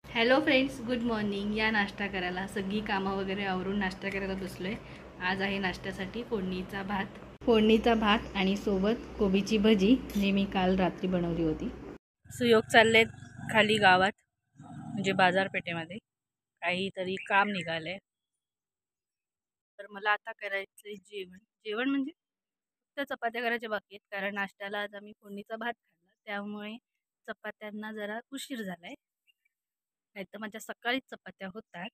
Hello friends, good morning. या नाश्ता करायला सगळी कामं वगैरे आवरून नाश्ता करायला बसलोय. आज आहे नाश्त्यासाठी फोडणीचा भात आणि सोबत कोबीची भजी, जी मी काल रात्री बनवली होती. सुयोग चाललेत खाली गावात, म्हणजे बाजारपेठेमध्ये काहीतरी काम निघालंय. तर मला आता करायचंय जेवण. जेवण म्हणजे फक्त चपात्या करायच्या बाकी आहेत, कारण नाश्त्याला आज आम्ही फोडणीचा भात खाल्ला, त्यामुळे चपात्यांना जरा उशीर झालाय. नाही तर माझ्या सकाळीच चपात्या होतात.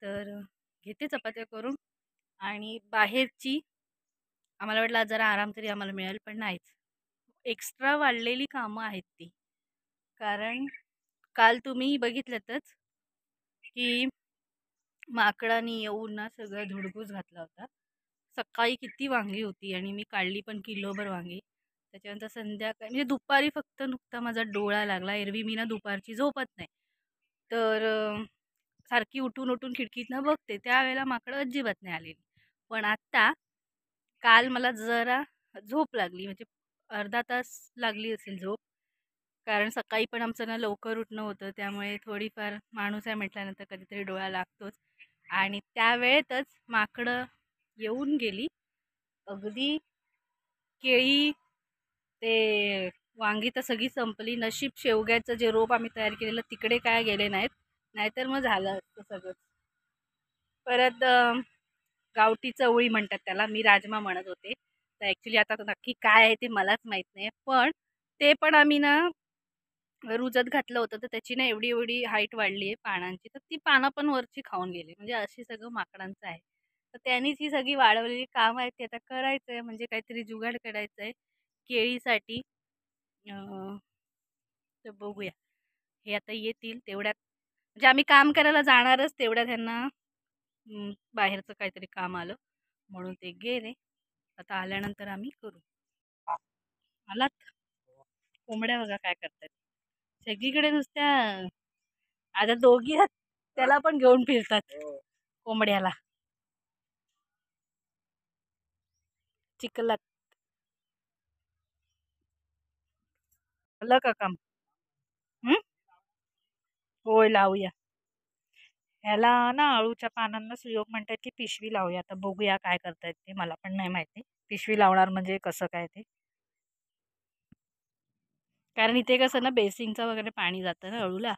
तर घेते चपात्या करून. आणि बाहेरची आम्हाला वाटलं आज जरा आराम तरी आम्हाला मिळेल, पण नाहीच. एक्स्ट्रा वाढलेली कामं आहेत ती. कारण काल तुम्ही बघितलंतच की माकडाने येऊन ना सगळं धुडगूस घातला होता. सकाळी किती वांगी होती आणि मी काढली पण किलोभर वांगी. त्याच्यानंतर संध्याकाळी म्हणजे दुपारी फक्त नुकता माझा डोळा लागला. एरवी मी ना दुपारची झोपत नाही. तर सारखी उठून उठून खिडकीतनं बघते, त्यावेळेला माकडं अजिबात नाही आलेली. पण आत्ता काल मला जरा झोप लागली, म्हणजे अर्धा तास लागली असेल झोप. कारण सकाळी पण आमचं ना लवकर उठणं होतं, त्यामुळे थोडीफार माणूस आहे म्हटल्यानंतर कधीतरी डोळा लागतोच. आणि त्यावेळेतच माकडं येऊन गेली. अगदी केळी ते वांगी तर सगळी संपली. नशीब शेवग्याचं जे रोप आम्ही तयार केलेलं तिकडे काय गेले नाहीत, नाहीतर मग झालं असतं सगळं. परत गावठी चवळी म्हणतात त्याला, मी राजमा म्हणत होते. तर ॲक्च्युली आता नक्की काय आहे ते मलाच माहीत नाही. पण ते पण आम्ही ना रुजत घातलं होतं, तर त्याची ना एवढी एवढी हाईट वाढली आहे पानांची, तर ती पानं पण वरची खाऊन गेली. म्हणजे अशी सगळं माकडांचं आहे. तर त्यांनीच ही सगळी वाढवलेली कामं आहेत, ते आता करायचं आहे. म्हणजे काहीतरी जुगाड करायचं आहे केळीसाठी. अं, तर बघूया, हे आता येतील तेवढ्यात. म्हणजे आम्ही काम करायला जाणारच, तेवढ्यात ह्यांना बाहेरचं काहीतरी काम आलं म्हणून ते गेले. आता आल्यानंतर आम्ही करू. आलात? कोंबड्या बघा काय करतात. सगळीकडे नुसत्या आता दोघी आहेत, त्याला पण घेऊन फिरतात कोंबड्याला चिखलात. आलं का काम? हं? होय, लावूया. ह्याला ना अळूच्या पानांना सुयोग म्हणतात की पिशवी लावूया. आता बघूया काय करतायत ते, मला पण नाही माहिती. पिशवी लावणार म्हणजे कसं काय ते. कारण इथे कसं ना बेसिंगचं वगैरे पाणी जातं ना अळूला,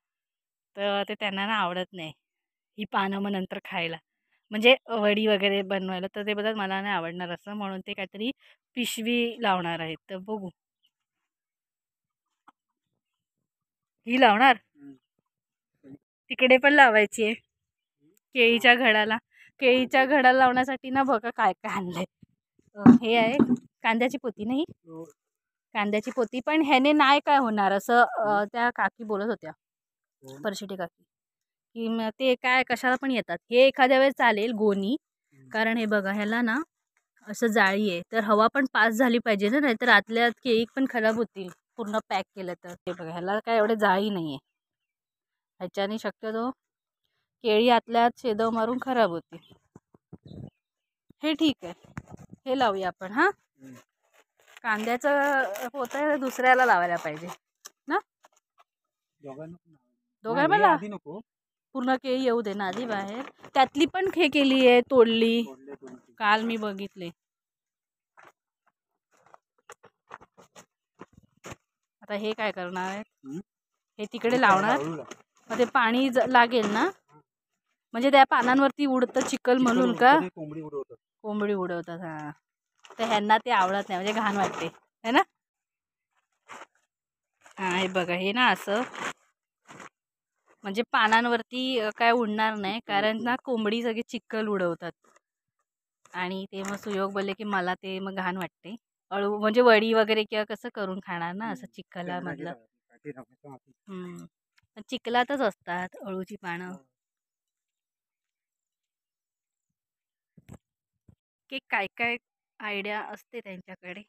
तर ते त्यांना ना आवडत नाही ही पानं मग नंतर खायला. म्हणजे वडी वगैरे बनवायला, तर ते बघत मला नाही आवडणार असं, म्हणून ते काहीतरी पिशवी लावणार आहेत. तर बघू. ही लावणार, तिकडे पण लावायची आहे केळीच्या घडाला. केळीच्या घडाला लावण्यासाठी ना बघा काय काय आणलंय. हे आहे कांद्याची पोती, नाही कांद्याची पोती. पण ह्याने नाही काय होणार असं त्या काकी बोलत होत्या, परशिटी काकी, की ते काय कशाला पण येतात. हे एखाद्या वेळेस चालेल गोणी, कारण हे बघा ह्याला ना असं जाळी आहे, तर हवा पण पास झाली पाहिजे ना, नाहीतर आतल्या केळी पण खराब होतील पूर्ण पॅक केलं तर. ते बघा ह्याला काय एवढे जाळी नाही आहे, ह्याच्याने शक्यतो केळी आतल्यात शेदव मारून खराब होती. हे ठीक आहे, हे लावूया आपण. हा, कांद्याचं होतं दुसऱ्याला लावायला पाहिजे ना, दोघांना नको. पूर्ण केळी येऊ दे ना आधी बाहेर. त्यातली पण हे केली आहे, तोडली काल मी बघितले. आता हे काय करणार आहे, हे तिकडे लावणार. मग ते पाणी लागेल ना, म्हणजे त्या पानांवरती उडतं चिखल म्हणून का? कोंबडी उडवतात. हा, तर ह्यांना ते आवडत नाही, म्हणजे घाण वाटते है ना. हा, हे बघा हे ना असं म्हणजे पानांवरती काय उडणार नाही, कारण ना कोंबडी सगळी चिखल उडवतात. आणि ते मग सुयोग बोलले की मला ते मग घाण वाटते. अळू म्हणजे वडी वगैरे किंवा कसं करून खाणार ना असं चिखलामधलं. चिखलातच असतात अळूची पानं. की काय काय आयडिया असते त्यांच्याकडे,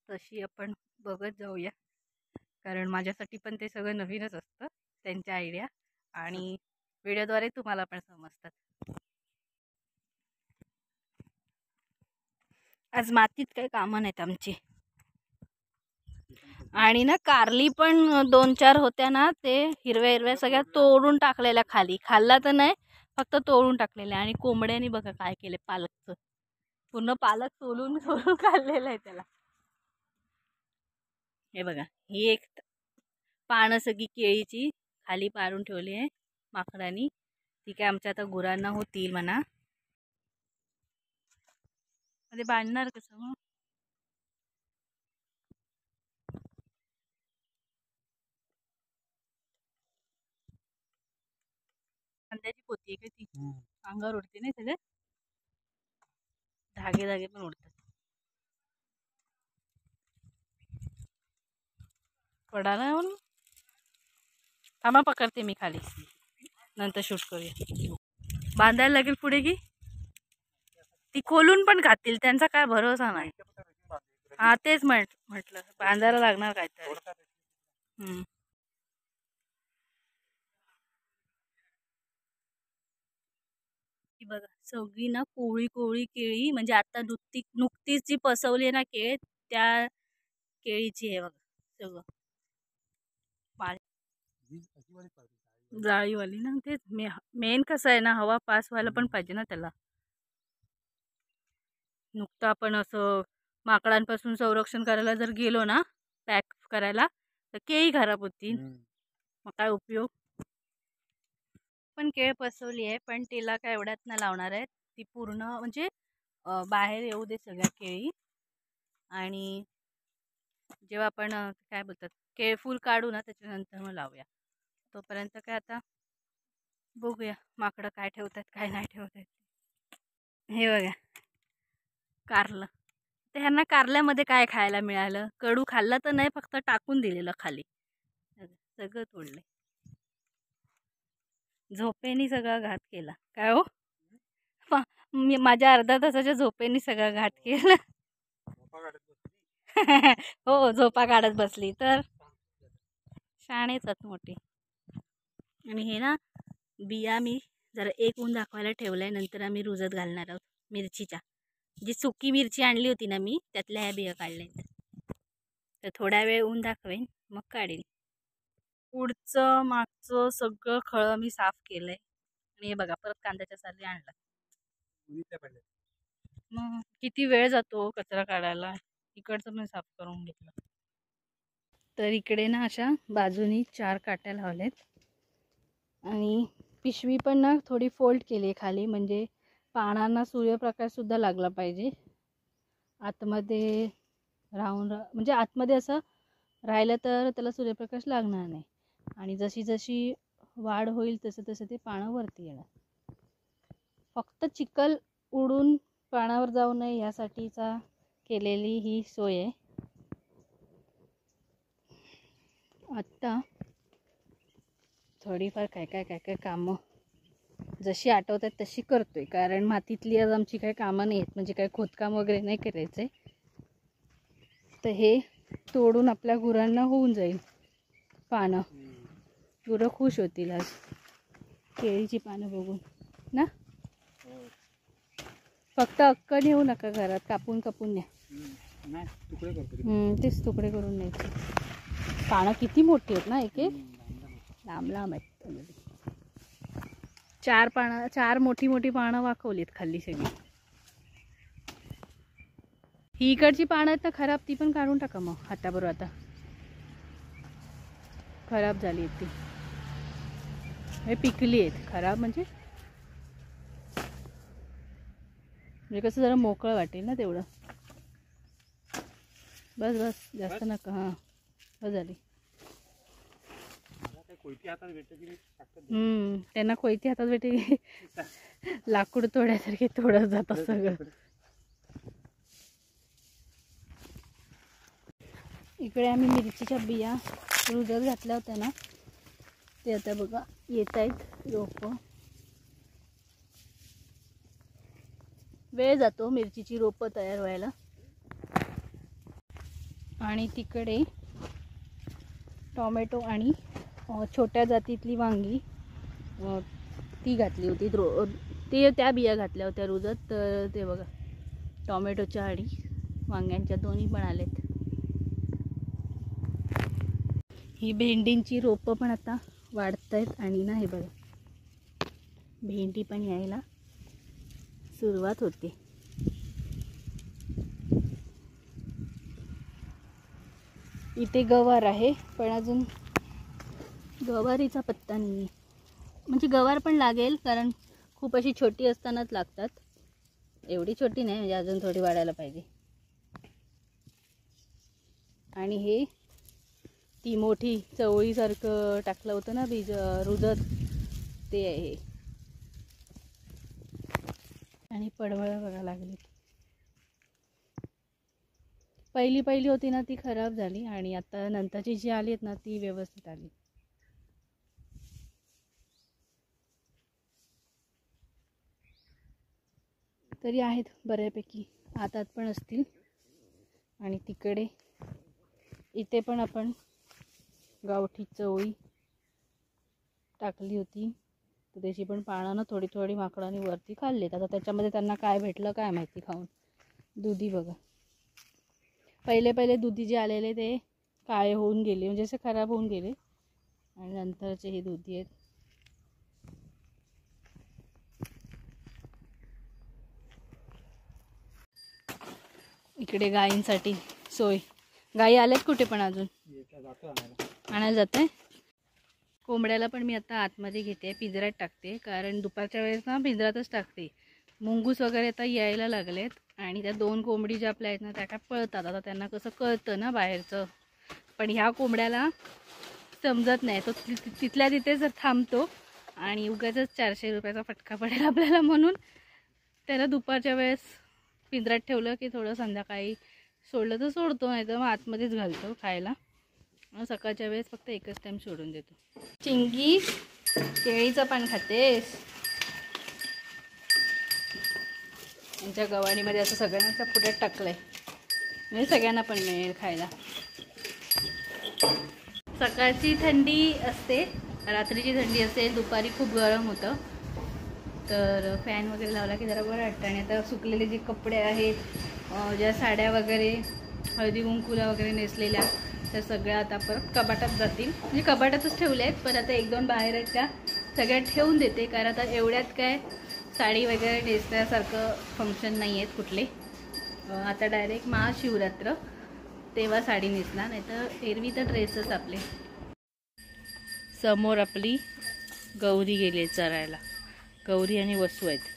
तशी आपण बघत जाऊया. कारण माझ्यासाठी पण ते सगळं नवीनच असतं, त्यांच्या आयडिया. आणि व्हिडिओद्वारे तुम्हाला पण समजतात. आज मातीत काही कामं नाहीत आमची. आणि ना कारली पण 2-4 होत्या ना, ते हिरव्या हिरव्या सगळ्या तोडून टाकलेल्या खाली. खाल्ला तर नाही, फक्त तोडून टाकलेल्या. आणि कोंबड्यानी बघा काय केले, पालकचं पूर्ण पालक सोलून सोलून खाल्लेलं आहे त्याला. हे बघा, ही एक पानं सगळी केळीची खाली पारून ठेवली आहे माकडांनी. ती काय आमच्या आता गुरांना होतील म्हणा. ते बांधणार कसं मग? कांद्याची पोती आहे का ती? अंगावर उडते नाही सगळे धागे धागे पण उडतात. पडाला म्हणून थांबा, पकडते मी खाली, नंतर शूट करूया. बांधायला लागेल पुढे की ती खोलून पण खातील, त्यांचा काय भरोसा नाही. हा तेच म्हटलं बांधायला लागणार काय तर. बघा सगळी ना कोवळी कोवळी केळी, म्हणजे आता नुकतीच जी पसवली ना केळ, त्या केळीची आहे बघा सगळं. जाळीवाली ना, तेच मेन कसं आहे ना, हवा पास व्हायला पण पाहिजे ना त्याला. नुकतं आपण असं माकडांपासून संरक्षण करायला जर गेलो ना, पॅक करायला, तर केळी खराब होतील, मग काय उपयोग. पण केळ पसवली आहे, पण तिला काय एवढ्यात नाही लावणार आहे. ती पूर्ण म्हणजे बाहेर येऊ दे सगळ्या केळी, आणि जेव्हा आपण काय बोलतात केळफूल काढू ना, त्याच्यानंतर मग लावूया. तोपर्यंत काय आता बघूया माकडं काय ठेवतात काय नाही ठेवतात. हे बघा कारलं, ते ह्यांना कारल्यामध्ये काय खायला मिळालं? कडू खाल्लं तर नाही, फक्त टाकून दिलेलं खाली. सगळं तोडलंय, झोपेनी सगळा घात केला. काय हो, मी माझ्या अर्ध्या तासाच्या झोपेनी सगळा घात केला. हो, झोपा काढत बसली तर शाणेच मोठी. आणि हे ना बिया मी जरा एक ऊन दाखवायला ठेवलाय, नंतर आम्ही रुजत घालणार आहोत मिरचीच्या. जी सुकी मिरची आणली होती ना मी, त्यातल्या ह्या बिया काढल्या. तर थोडा वेळ ऊन दाखवेन, मग काढेन. पुढचं मागचं सगळं खळं मी साफ केलंय. आणि हे बघा परत कांद्याच्या साली आणला. मग किती वेळ जातो कचरा काढायला, इकडचं पण साफ करून घेतलं. तर इकडे ना अशा बाजूनी 4 काट्या लावल्यात, आणि पिशवी पण ना थोडी फोल्ड केली खाली, म्हणजे पानांना सूर्यप्रकाश सुद्धा लागला पाहिजे. आतमध्ये राहून म्हणजे आतमध्ये असं राहिलं तर त्याला सूर्यप्रकाश लागणार नाही. आणि जशी जशी वाढ होईल तसं तसं ते पानं वरती येणार. फक्त चिखल उडून पानावर जाऊ नये यासाठीचा केलेली ही सोय आहे. आत्ता थोडीफार काय काय काय काय कामं जशी आठवतात तशी करतोय, कारण मातीतली आज आमची काही कामं नाही आहेत, म्हणजे काही खोदकाम वगैरे नाही करायचंय. तर हे तोडून आपल्या गुरांना होऊन जाईल पानं. गुरं खुश होतील आज केळीची पानं बघून ना. फक्त अक्क नेऊ नका घरात, कापून कापून न्या. तेच तुकडे करून न्यायचे. पानं किती मोठी आहेत ना, एक एक लांब लांब आहेत. 4 मोठी मोठी पानं वाकवलीत खाल्ली सगळी. ही इकडची पानं आहेत ना खराब, ती पण काढून टाका मग हाताबरोबर. आता खराब झाली आहेत ती, हे पिकली आहेत. खराब म्हणजे कसं जरा मोकळं वाटेल ना तेवढं. बस बस, जास्त नका. हां बस झाली. त्यांना कोयती हातात भेटे, लाकूड तोड्यासारखे तोडत जातात सगळं. इकडे आम्ही मिरचीच्या बिया रुजत घातल्या होत्या ना, ते आता बघा येत आहेत रोपं. वेळ जातो मिरचीची रोपं तयार व्हायला. आणि तिकडे टोमॅटो आणि छोट्या जातीतली वांगी ती घातली होती, ते त्या बिया घातल्या होत्या रुजत. तर ते बघा टोमॅटोच्या आणि वांग्यांच्या दोन्ही पण आलेत. ही भेंडींची रोपं पण आता वाढत आहेत आणि ना हे बघा भेंडी पण यायला सुरुवात होते. इथे गवार आहे पण अजून गवारीचा पत्ता नाही आहे. म्हणजे गवार पण लागेल कारण खूप अशी छोटी असतानाच लागतात. एवढी छोटी नाही म्हणजे अजून थोडी वाढायला पाहिजे. आणि हे ती मोठी चवळीसारखं टाकलं होतं ना बीज रुजत ते आहे. आणि पडवळ बघा लागली. पहिली होती ना ती खराब झाली आणि आता नंतरची जी आली आहेत ना ती व्यवस्थित आली. तरी आहेत बऱ्यापैकी आतात पण असतील. आणि तिकडे इथे पण आपण गावठी चवळी टाकली होती तर त्याची पण पानं थोडी थोडी माकडांनी वरती खाल्लीत. आता त्याच्यामध्ये त्यांना काय भेटलं काय माहिती खाऊन. दुधी बघा पहिले दुधी जे आलेले ते काळे होऊन गेले म्हणजे असे खराब होऊन गेले आणि नंतरचे हे दुधी आहेत. इकडे गायींसाठी सोय. गायी आल्यात कुठे पण अजून आणायला जाते. कोंबड्याला पण मी आता आतमध्ये घेते पिंजऱ्यात टाकते कारण दुपारच्या वेळेस ना पिंजऱ्यातच टाकते. मुंगूस वगैरे आता यायला लागलेत आणि त्या 2 कोंबडी ज्या आपल्या आहेत ना त्या काय पळतात. आता त्यांना कसं कळतं ना बाहेरचं. पण ह्या कोंबड्याला समजत नाही. तो तिथल्या तिथेच थांबतो आणि उगाचच 400 रुपयाचा फटका पडेल आपल्याला म्हणून त्याला दुपारच्या वेळेस पिंजऱ्यात ठेवलं की थोडं संध्याकाळी सोडलं तर सोडतो नाही तर मग आतमध्येच घालतो खायला. सकाळच्या वेळेस फक्त एकच टाइम सोडून देतो. चिंगी केळीचं पान खातेस. यांच्या गवाणीमध्ये असं सगळ्यांच्या पुढ्यात टाकलंय म्हणजे सगळ्यांना पण मिळेल खायला. सकाळची थंडी असते रात्रीची थंडी असते दुपारी खूप गरम होतं तर फॅन वगैरे लावला की जरा बरं वाटतं. आणि आता सुकलेले जे कपडे आहेत ज्या साड्या वगैरे हळदी कुंकूला वगैरे नेसलेल्या त्या सगळ्या आता परत कपाटात जातील. म्हणजे कपाटातच ठेवल्या आहेत पण आता 1-2 बाहेर आहेत त्या सगळ्या ठेवून देते कारण आता एवढ्यात काय साडी वगैरे नेसण्यासारखं फंक्शन नाही आहेत कुठले. आता डायरेक्ट महाशिवरात्र तेव्हा साडी नेसणार नाही तर एरवी तर ड्रेसच आपले. समोर आपली गौरी गेली चरायला. गौरी आणि वसू आहेत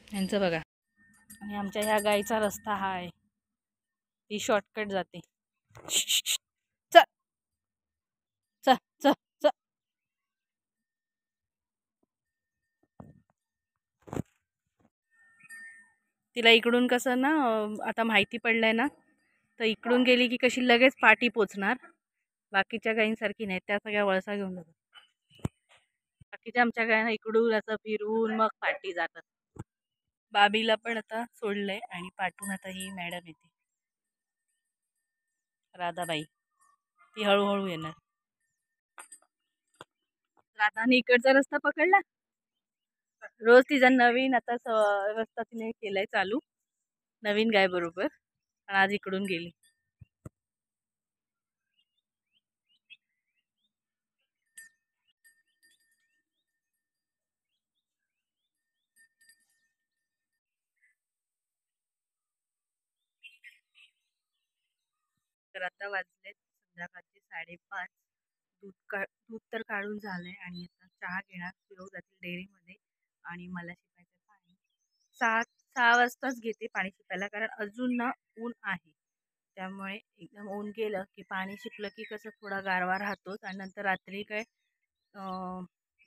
यांचं बघा. आणि आमच्या ह्या गाईचा रस्ता हा आहे. ही शॉर्टकट जाते. च च च च तिला इकडून कसं ना आता माहिती पडलंय ना तर इकडून गेली की कशी लगेच पाठी पोचणार. बाकीच्या गायींसारखी नाही त्या सगळ्या वळसा घेऊन जातात. बाकीच्या आमच्या गायींना इकडून असं फिरून मग पाठी जातात. बाबीला पण आता सोडलंय आणि पाठून आता ही मॅडम येते राधाबाई. ती हळूहळू येणार. राधाने इकडचा रस्ता पकडला. रोज तिचा नवीन आता रस्ता तिने केलाय चालू नवीन गाय बरोबर. पण आज इकडून गेली. तर आता वाजलेत संध्याकाळचे 5:30. दूध तर काढून झालंय आणि आता चहा घेणार. सुयोग जातील डेअरीमध्ये आणि मला शिपायचं पाणी 6 वाजताच घेते पाणी शिपायला कारण अजून ना ऊन आहे. त्यामुळे एकदम ऊन गेलं की पाणी शिपलं की कसं थोडा गारवा राहतोच आणि नंतर रात्री काय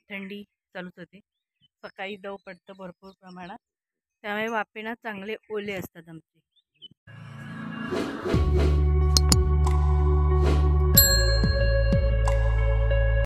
थंडी चालूच होते. सकाळी दव पडतं भरपूर प्रमाणात त्यामुळे वाफे ना चांगले ओले असतात आमचे.